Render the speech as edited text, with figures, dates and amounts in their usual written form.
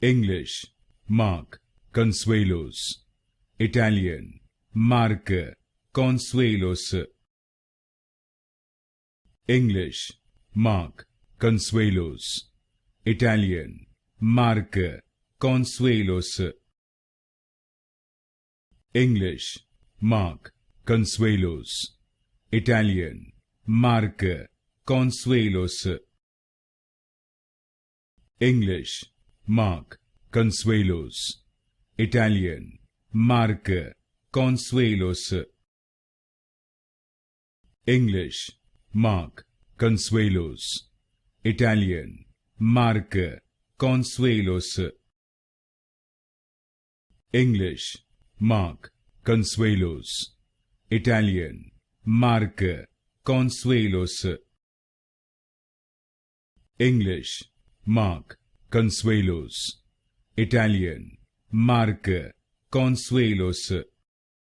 English, Mark, Consuelos. Italian, Mark, Consuelos. English, Mark, Consuelos. Italian, Mark, Consuelos. English, Mark, Consuelos. Italian, Mark, Consuelos. English, Mark, Consuelos. Italian, Mark, Consuelos. English, Mark, Consuelos. Italian, Mark, Consuelos. English, Mark, Consuelos. Italian, Mark, Consuelos. English, Mark, Consuelos. Italian, Mark, Consuelos.